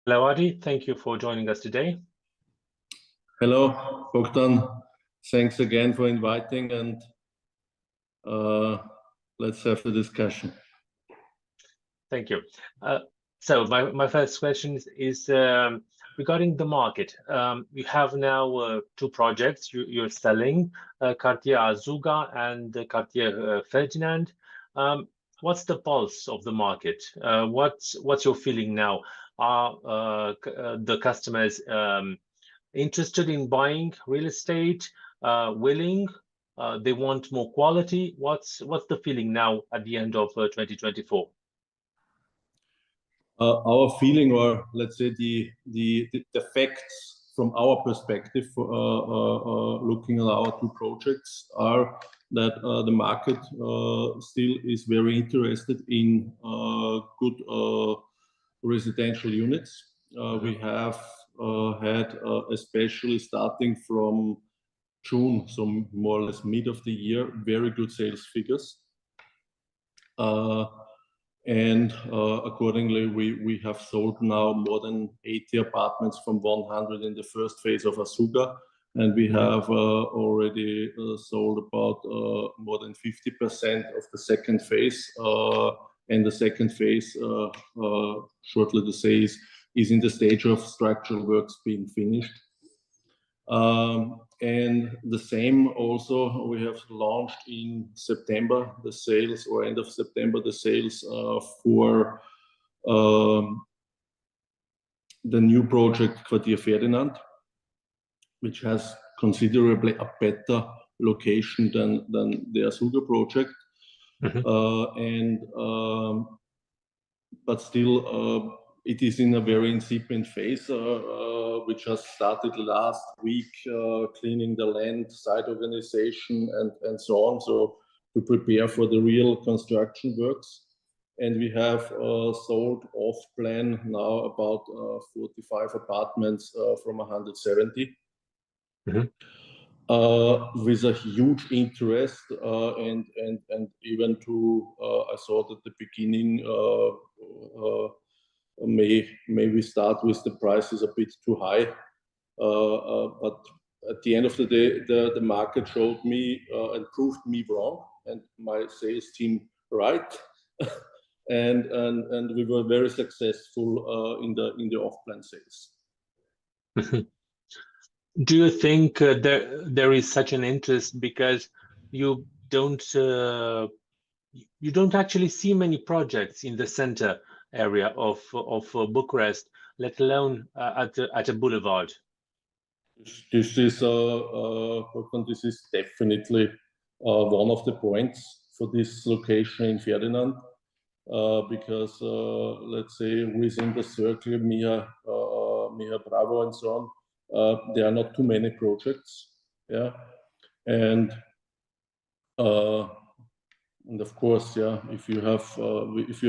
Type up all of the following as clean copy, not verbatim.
Hello, Adi. Thank you for joining us today. Hello, Bogdan. Thanks again for inviting, and let's have the discussion. Thank you. So my first question is regarding the market. You have now two projects you're selling, Cartier Azuga and Cartier Ferdinand. What's the pulse of the market? What's your feeling now? Are the customers interested in buying real estate, willing? They want more quality. What's the feeling now at the end of 2024? Our feeling, or let's say the facts from our perspective, looking at our two projects, are that the market still is very interested in good residential units. We have had, especially starting from June, so more or less mid of the year, very good sales figures. And accordingly, we have sold now more than 80 apartments from 100 in the first phase of Azuga, and we have already sold about more than 50% of the second phase. And the second phase, shortly to say, is in the stage of structural works being finished. And the same also, we have launched in September the sales, or end of September, the sales for the new project Cartier Ferdinand, which has considerably a better location than the Azuga project. But still, it is in a very incipient phase. We just started last week cleaning the land, site organization, and so on, so to prepare for the real construction works. And we have sold off plan now about 45 apartments from 170. With a huge interest, and even to I thought at the beginning, may we start with the prices a bit too high, but at the end of the day, the market showed me and proved me wrong, and my sales team right. and we were very successful in the off-plan sales. Do you think there is such an interest because you don't actually see many projects in the center area of Bucharest, let alone at a boulevard? This is definitely one of the points for this location in Ferdinand, because let's say within the circle, Mia Bravo and so on, there are not too many projects, yeah, and of course, yeah, if you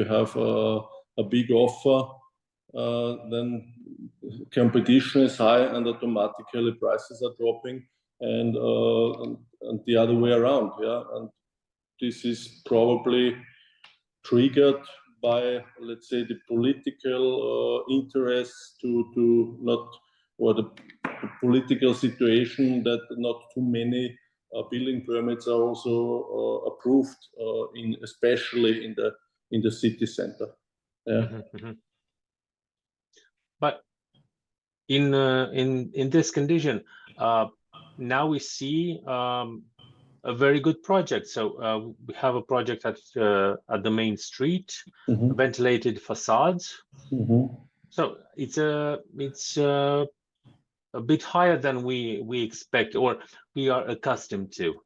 have a big offer, then competition is high, and automatically prices are dropping, and the other way around, yeah, and this is probably triggered by, let's say, the political interest to not, or the political situation that not too many building permits are also approved, especially in the city center. Yeah. But in this condition, now we see a very good project. So we have a project at the main street, ventilated facades. So it's a bit higher than we expect, or we are accustomed to.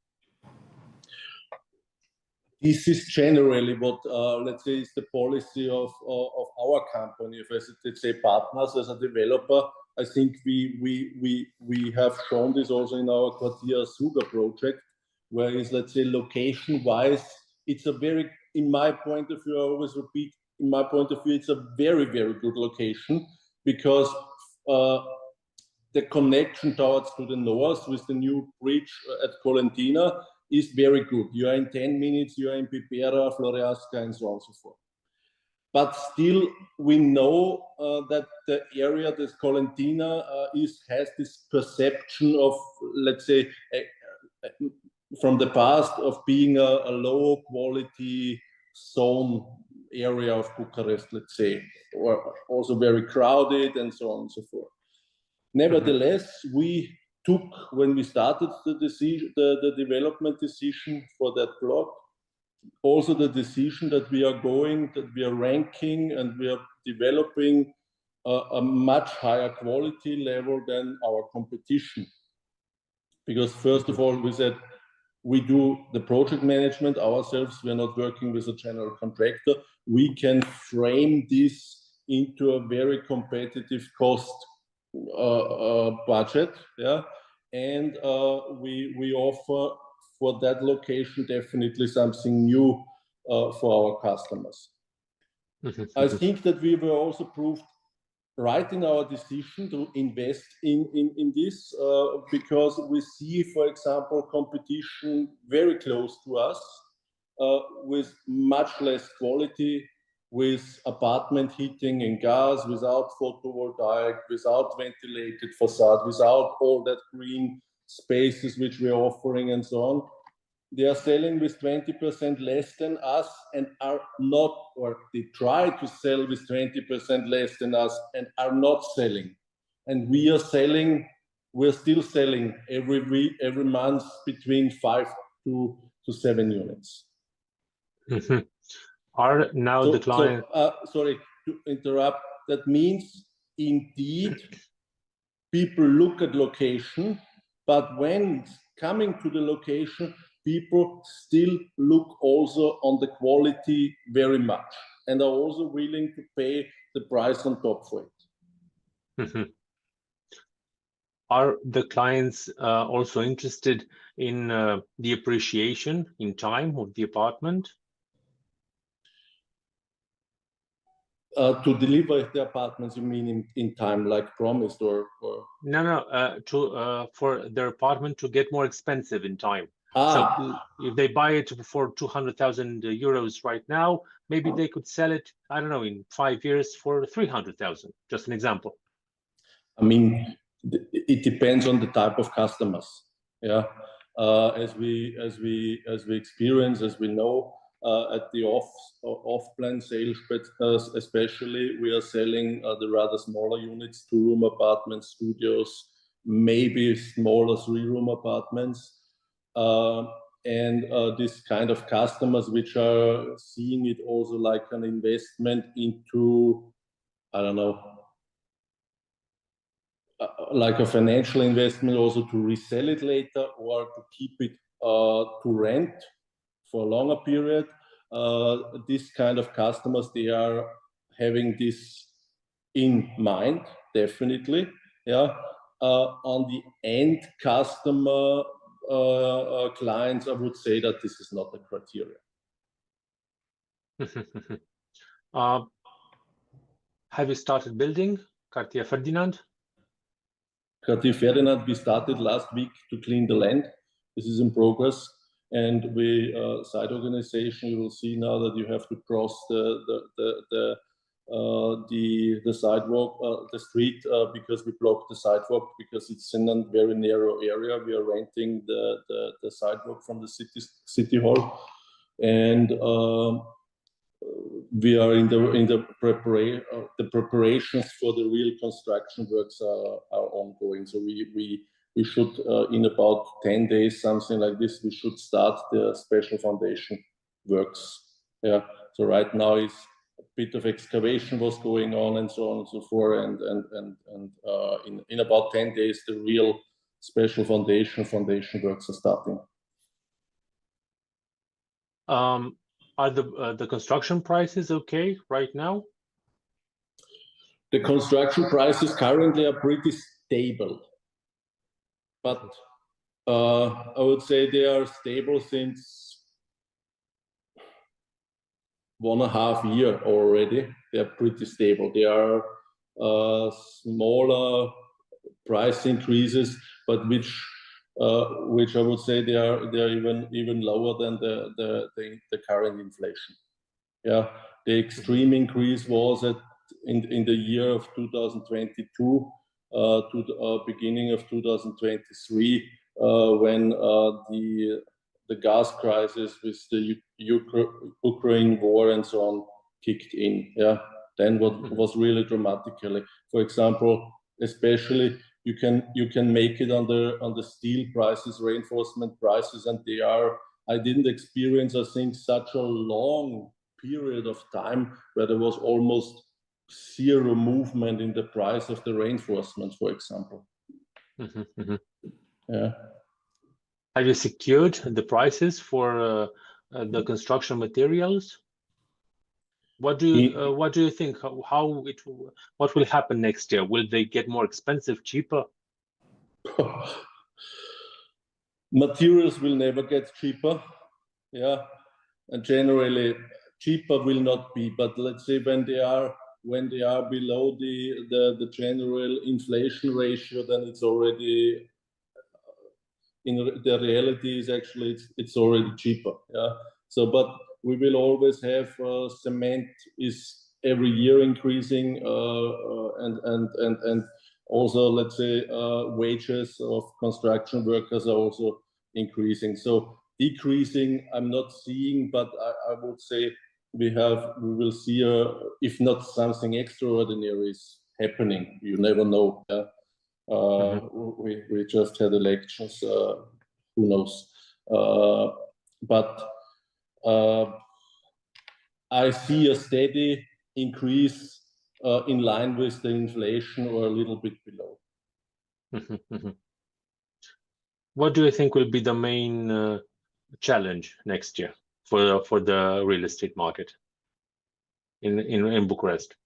This is generally what, let's say, is the policy of our company. If I let's say partners as a developer, I think we have shown this also in our Cartier Azuga project, where is, let's say, location-wise, it's a very, in my point of view, I always repeat, in my point of view, it's a very, very good location, because the connection towards to the north with the new bridge at Colentina is very good. You are in 10 minutes, you are in Pipera, Floreasca, and so on and so forth. but still we know that the area, this Colentina, has this perception of, let's say, from the past of being a low quality zone area of Bucharest, let's say, or also very crowded and so on and so forth. Nevertheless, we took, when we started the decision, the development decision for that block, also the decision that we are ranking and we are developing a much higher quality level than our competition. Because first of all, we said, we do the project management ourselves. We are not working with a general contractor. We can frame this into a very competitive cost budget, yeah, and we offer for that location definitely something new for our customers. I think that we were also proved right in our decision to invest in this because we see, for example, competition very close to us with much less quality, with apartment heating and gas, without photovoltaic, without ventilated facade, without all that green spaces which we are offering and so on. They are selling with 20% less than us and are not, or they try to sell with 20% less than us and are not selling. And we are selling, we're still selling every week, every month between 5 to 7 units. Mm-hmm. Are now the client... sorry to interrupt. That means indeed people look at location, but when coming to the location, people still look also on the quality very much and are also willing to pay the price on top for it. Mm-hmm. Are the clients also interested in the appreciation in time of the apartment? To deliver the apartments, you mean in time, like promised, or? No, for their apartment to get more expensive in time. So if they buy it for 200,000 euros right now, maybe they could sell it, I don't know, in 5 years for 300,000. Just an example. I mean, it depends on the type of customers. Yeah, as we experience, as we know, at the off-plan sales, but especially we are selling the rather smaller units, 2-room apartments, studios, maybe smaller 3-room apartments. And this kind of customers which are seeing it also like an investment into, I don't know, like a financial investment also to resell it later or to keep it to rent for a longer period. This kind of customers, they are having this in mind, definitely. Yeah. On the end customer clients, I would say that this is not a criteria. Have you started building Cartier Ferdinand? Cartier Ferdinand, we started last week to clean the land. This is in progress. And we, site organization, you will see now that you have to cross the sidewalk, the street, because we blocked the sidewalk because it's in a very narrow area. We are renting the sidewalk from the city hall, and we are in the preparations for the real construction works are ongoing. So we should in about 10 days, something like this, we should start the special foundation works. Yeah. So right now is a bit of excavation was going on and so on and so forth, and in about 10 days the real special foundation works are starting. Are the construction prices okay right now? The construction prices currently are pretty stable, but I would say they are stable since 1.5 years already. They are pretty stable. They are smaller price increases, but which I would say they are even lower than the current inflation. Yeah, the extreme increase was in the year of 2022 to the beginning of 2023, when the gas crisis with the Ukraine war and so on kicked in. Yeah, then what was really dramatically, for example, especially you can make it on the steel prices, reinforcement prices, and they are. I didn't experience, I think, such a long period of time where there was almost zero movement in the price of the reinforcements, for example. Yeah. Have you secured the prices for the construction materials? What do you think? What will happen next year? Will they get more expensive, cheaper? Materials will never get cheaper. Yeah, and generally cheaper will not be. But let's say when they are below the general inflation ratio, then it's already in the reality is actually it's already cheaper. Yeah. So, but we will always have cement is every year increasing, and also let's say wages of construction workers are also increasing. So decreasing I'm not seeing, but I would say we will see if not something extraordinary is happening. You never know. Yeah? We just had elections. Who knows? But I see a steady increase in line with the inflation or a little bit below. What do you think will be the main challenge next year for the real estate market in Bucharest?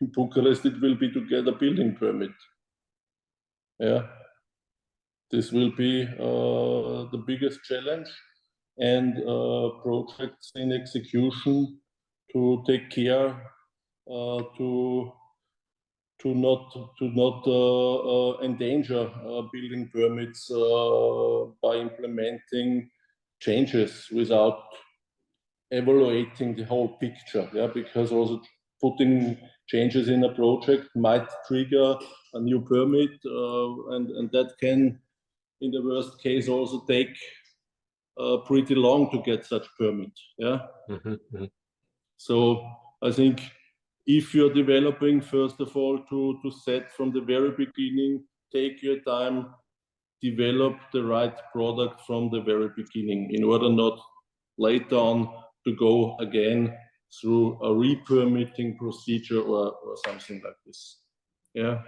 In Bucharest, it will be to get a building permit. Yeah, this will be the biggest challenge, and projects in execution to take care to not endanger building permits by implementing changes without evaluating the whole picture. Yeah, because also putting changes in a project might trigger a new permit, and that can, in the worst case, also take pretty long to get such permit. Yeah. So I think if you're developing, first of all, to set from the very beginning, take your time, develop the right product from the very beginning, in order not later on to go again through a re-permitting procedure or something like this. Yeah.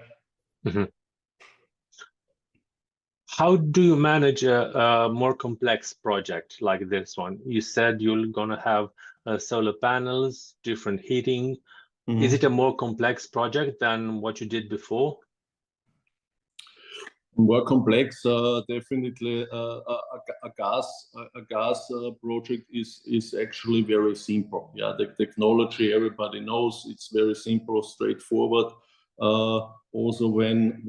How do you manage a more complex project like this one? You said you're gonna have solar panels, different heating. Is it a more complex project than what you did before? More complex, definitely. A gas project is actually very simple. Yeah, the technology everybody knows, it's very simple, straightforward. Also, when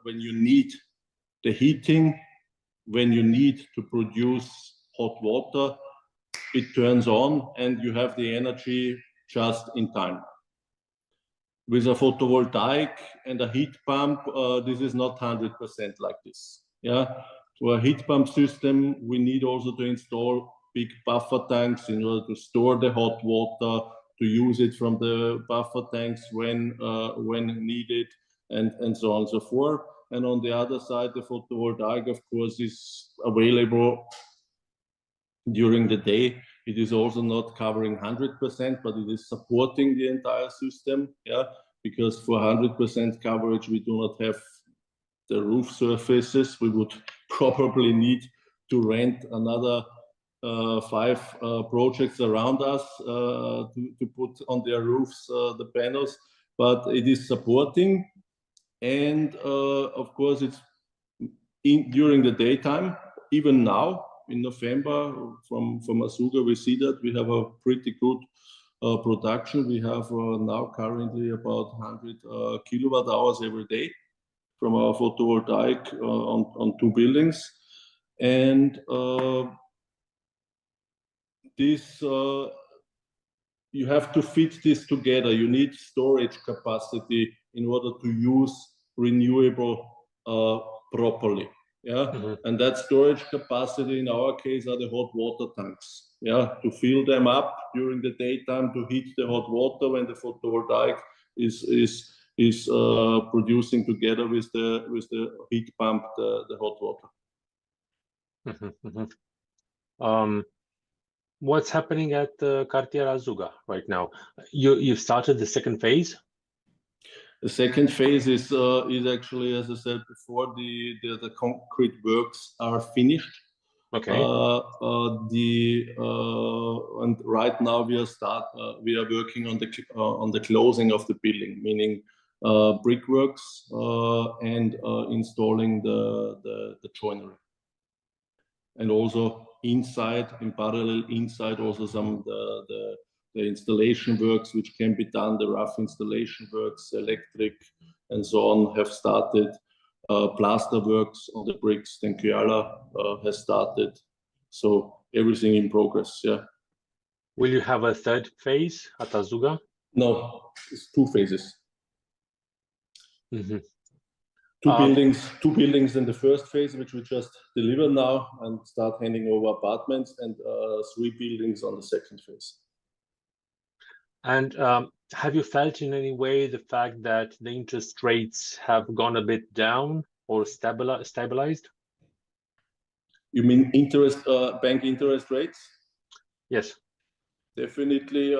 you need the heating, when you need to produce hot water, it turns on and you have the energy just in time. With a photovoltaic and a heat pump, this is not 100% like this. Yeah, for a heat pump system, we need also to install big buffer tanks in order to store the hot water, to use it from the buffer tanks when needed, and so on and so forth. And on the other side, the photovoltaic, of course, is available during the day. It is also not covering 100%, but it is supporting the entire system. Yeah, because for 100% coverage, we do not have the roof surfaces. We would probably need to rent another 5 projects around us to put on their roofs the panels. But it is supporting, and of course, it's during the daytime. Even now, in November, from Asuga, we see that we have a pretty good production. We have now currently about 100 kilowatt hours every day from our photovoltaic on 2 buildings. And this you have to fit this together. You need storage capacity in order to use renewable properly. Yeah, and that storage capacity in our case are the hot water tanks. Yeah, to fill them up during the daytime to heat the hot water when the photovoltaic is producing together with the heat pump the hot water. What's happening at Cartier Azuga right now? You've started the second phase. The second phase is actually, as I said before, the concrete works are finished. Okay. And right now we are working on the closing of the building, meaning brickworks and installing the joinery, and also inside, in parallel inside, also some the installation works which can be done, the rough installation works, electric and so on have started. Plaster works on the bricks, then Kyala has started. So everything in progress, yeah. Will you have a third phase at Azuga? No, it's two phases. Mm-hmm. Two buildings in the first phase, which we just deliver now and start handing over apartments, and 3 buildings on the second phase. And have you felt in any way the fact that the interest rates have gone a bit down or stabilized? You mean bank interest rates? Yes. Definitely,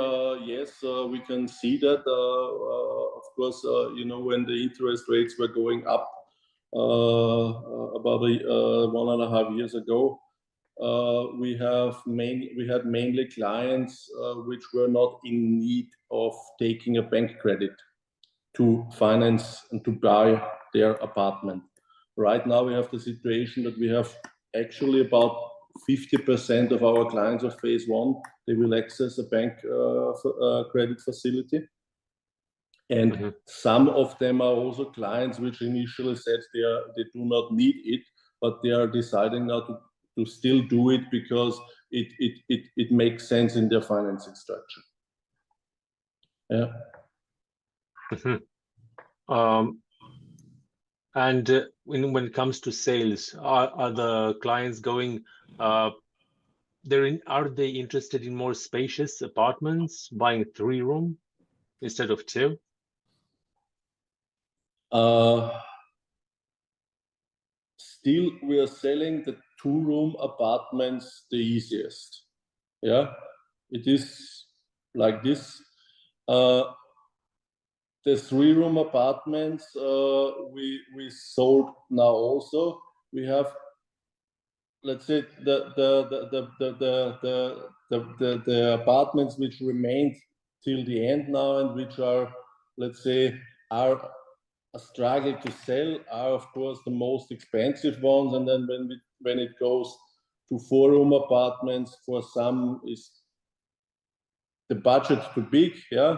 yes, we can see that. Of course, you know, when the interest rates were going up about 1.5 years ago, we had mainly clients which were not in need of taking a bank credit to finance and to buy their apartment. Right now we have the situation that we have actually about 50% of our clients of phase 1, they will access a bank credit facility. And some of them are also clients which initially said they do not need it, but they are deciding now to still do it because it makes sense in their financing structure. Yeah. And when it comes to sales, are the clients going? Are they interested in more spacious apartments, buying 3-room instead of 2? Still, we are selling the 2-room apartments the easiest. Yeah, it is like this. The 3-room apartments we sold now also. We have, let's say, the apartments which remained till the end now and which are, let's say, are a struggle to sell are of course the most expensive ones, and then when it goes to 4-room apartments, for some is the budget too big, yeah,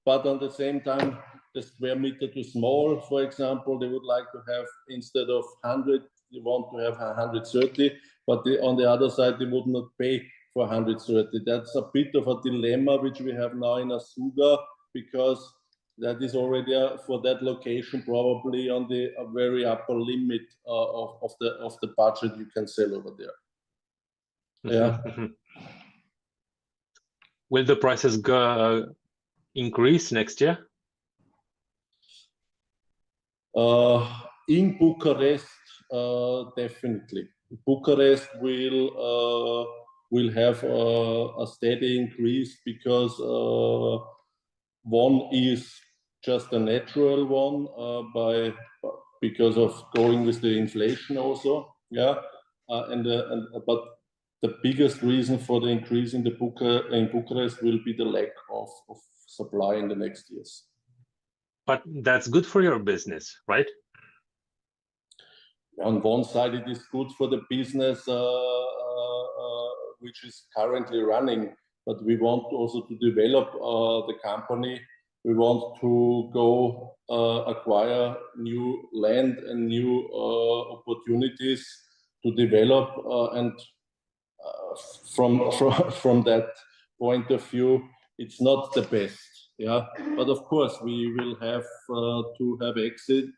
but on the same time the square meter too small. For example, they would like to have, instead of 100, they want to have 130, but on the other side they would not pay for 130. That's a bit of a dilemma which we have now in Azuga, because that is already for that location probably on the very upper limit of the budget you can sell over there. Yeah. Will the prices increase next year? In Bucharest, definitely. Bucharest will have a steady increase because one is just a natural one because of going with the inflation also, yeah. But the biggest reason for the increase in Bucharest will be the lack of supply in the next years. But that's good for your business, right? On one side, it is good for the business which is currently running, but we want also to develop the company. We want to go acquire new land and new opportunities to develop, and from that point of view, it's not the best. Yeah, but of course we will have to have exit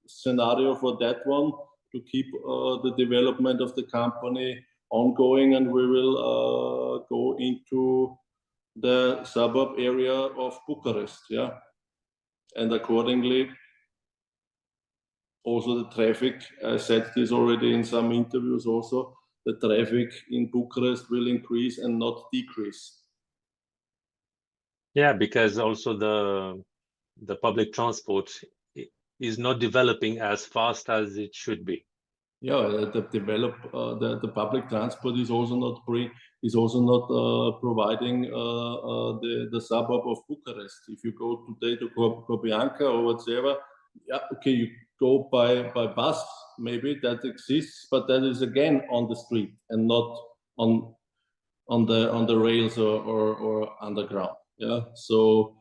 scenario for that one to keep the development of the company ongoing, and we will go into the suburb area of Bucharest. Yeah, and accordingly also the traffic, I said this already in some interviews also, the traffic in Bucharest will increase and not decrease. Yeah, because also the public transport is not developing as fast as it should be. Yeah, the public transport is also not providing the suburb of Bucharest. If you go today to Kobianka or whatever, yeah, okay, you go by bus, maybe that exists, but that is again on the street and not on the rails or underground. Yeah, so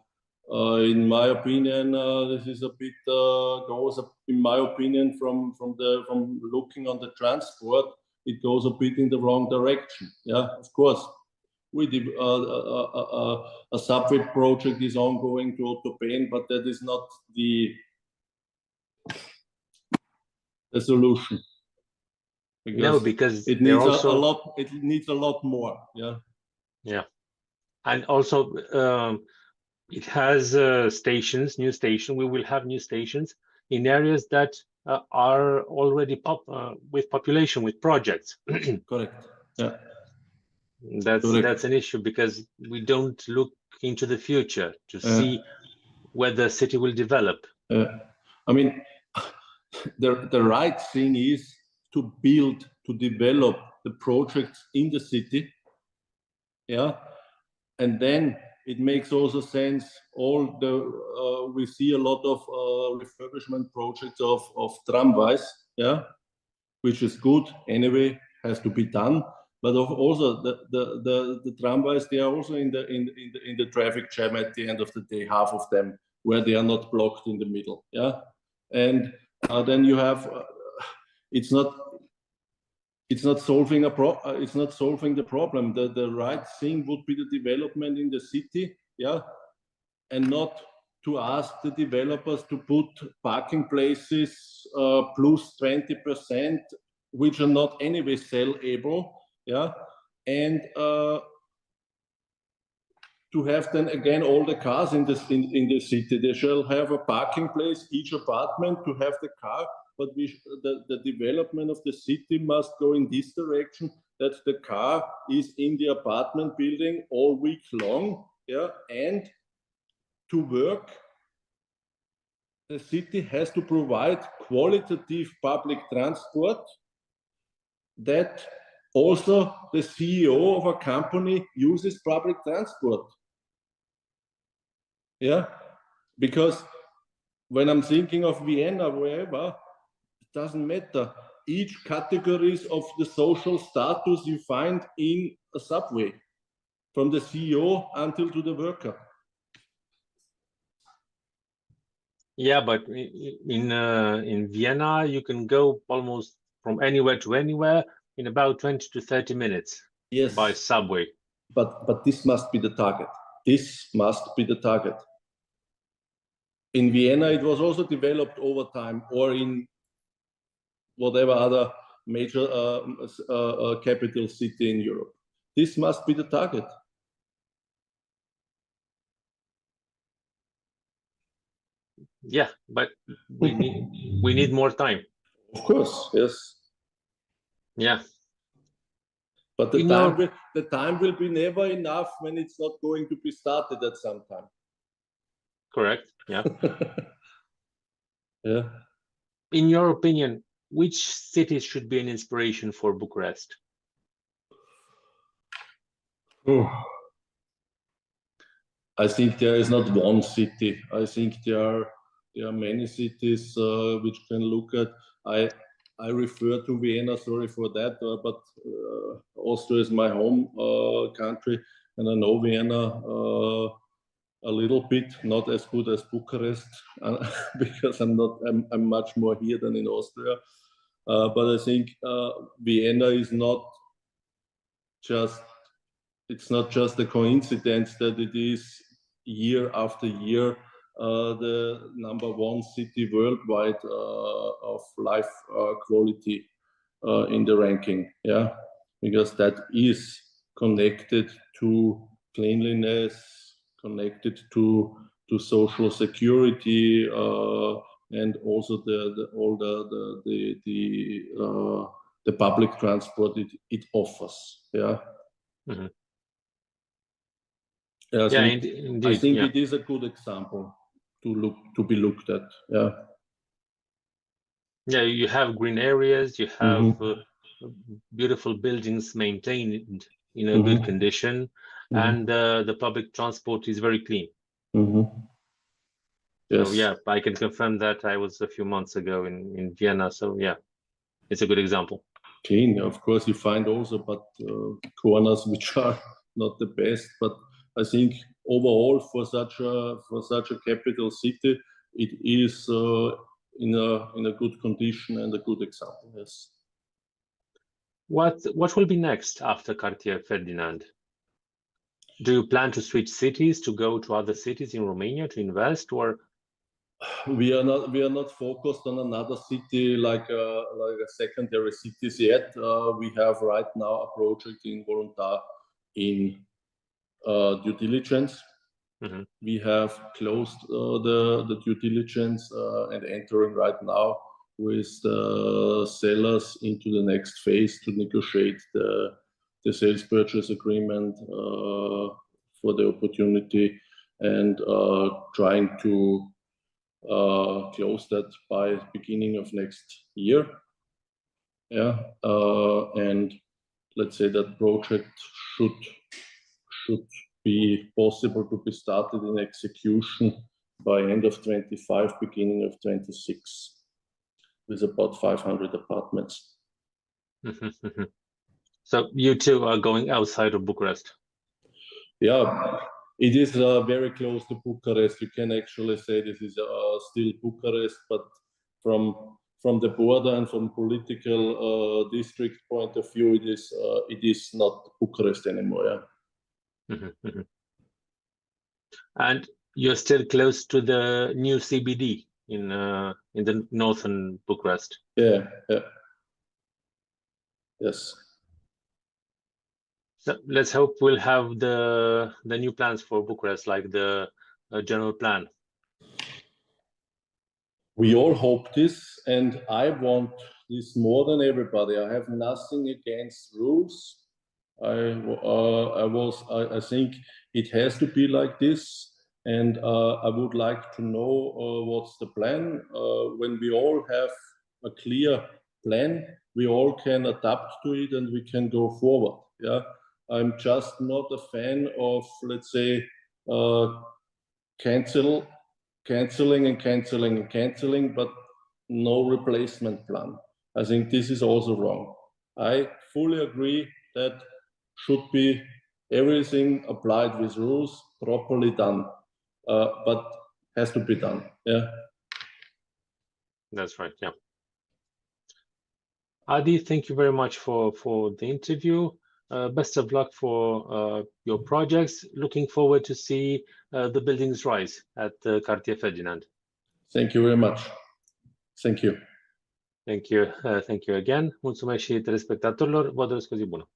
in my opinion, this is a bit goes, in my opinion, from looking on the transport, it goes a bit in the wrong direction. Yeah, of course, a subway project is ongoing to Autobahn, but that is not the solution. No, because it needs a lot. It needs a lot more. Yeah. Yeah, and also it has stations, new station. We will have new stations in areas that are already with population, with projects. Correct. Yeah. That's an issue because we don't look into the future to see where the city will develop. I mean, the right thing is to build, to develop the projects in the city. Yeah, and then it makes also sense. We see a lot of refurbishment projects of tramways. Yeah, which is good anyway, has to be done. But also the tramways, they are also in the traffic jam at the end of the day, half of them, where they are not blocked in the middle. Yeah, and then you have it's not solving the problem. The right thing would be the development in the city, yeah, and not to ask the developers to put parking places plus 20%, which are not anyway sellable, yeah, and to have then again all the cars in the city. They shall have a parking place, each apartment to have the car, but the development of the city must go in this direction, that the car is in the apartment building all week long, yeah, and to work, the city has to provide qualitative public transport that also the CEO of a company uses public transport. Yeah, because when I'm thinking of Vienna, wherever, it doesn't matter. Each categories of the social status you find in a subway, from the CEO until to the worker. Yeah, but in Vienna, you can go almost from anywhere to anywhere in about 20 to 30 minutes. Yes, by subway. But this must be the target. This must be the target. In Vienna, it was also developed over time, or in whatever other major capital city in Europe. This must be the target. Yeah, but we need more time. Of course, yes. Yeah. But the time will be never enough when it's not going to be started at some time. Correct. Yeah. Yeah. In your opinion, which cities should be an inspiration for Bucharest? I think there is not one city. I think there are many cities which can look at. I refer to Vienna, sorry for that, but Austria is my home country, and I know Vienna a little bit, not as good as Bucharest, because I'm much more here than in Austria. But I think Vienna is not it's not just a coincidence that it is year after year the #1 city worldwide of life quality in the ranking. Yeah, because that is connected to cleanliness, connected to social security, and also the public transport it offers. Yeah. Mm-hmm. Yeah, indeed. I think it is a good example to be looked at. Yeah. Yeah, you have green areas, you have Mm-hmm. beautiful buildings maintained in a Mm-hmm. good condition, Mm-hmm. and the public transport is very clean. Mm-hmm. Yes. So yeah, I can confirm that. I was a few months ago in Vienna. So yeah, it's a good example. Clean, of course, you find also, but corners which are not the best. But I think overall, for such a capital city, it is in a good condition and a good example. Yes. What will be next after Cartier Ferdinand? Do you plan to switch cities, to go to other cities in Romania to invest, or? We are not focused on another city like a secondary cities yet. We have right now a project in Voluntar in due diligence. Mm-hmm. We have closed the due diligence and entering right now with the sellers into the next phase to negotiate the sales purchase agreement for the opportunity, and trying to close that by beginning of next year. Yeah, and let's say that project should be possible to be started in execution by end of 25, beginning of 26, with about 500 apartments. Mm-hmm. So you two are going outside of Bucharest? Yeah, it is very close to Bucharest. You can actually say this is still Bucharest, but from the border and from political district point of view, it is not Bucharest anymore. Yeah. Mm-hmm. Mm-hmm. And you're still close to the new CBD in the northern Bucharest. Yeah. Yes. So let's hope we'll have the new plans for Bucharest, like the general plan. We all hope this, and I want this more than everybody. I have nothing against rules. I think it has to be like this, and I would like to know what's the plan. When we all have a clear plan, we all can adapt to it and we can go forward. Yeah, I'm just not a fan of, let's say, canceling, but no replacement plan. I think this is also wrong. I fully agree that should be everything applied with rules, properly done, but has to be done. Yeah. That's right. Yeah. Adi, thank you very much for the interview. Best of luck for your projects. Looking forward to see the buildings rise at Cartier Ferdinand. Thank you very much. Thank you. Thank you. Thank you again. Mulțumesc și telespectatorilor. Vă doresc o zi bună.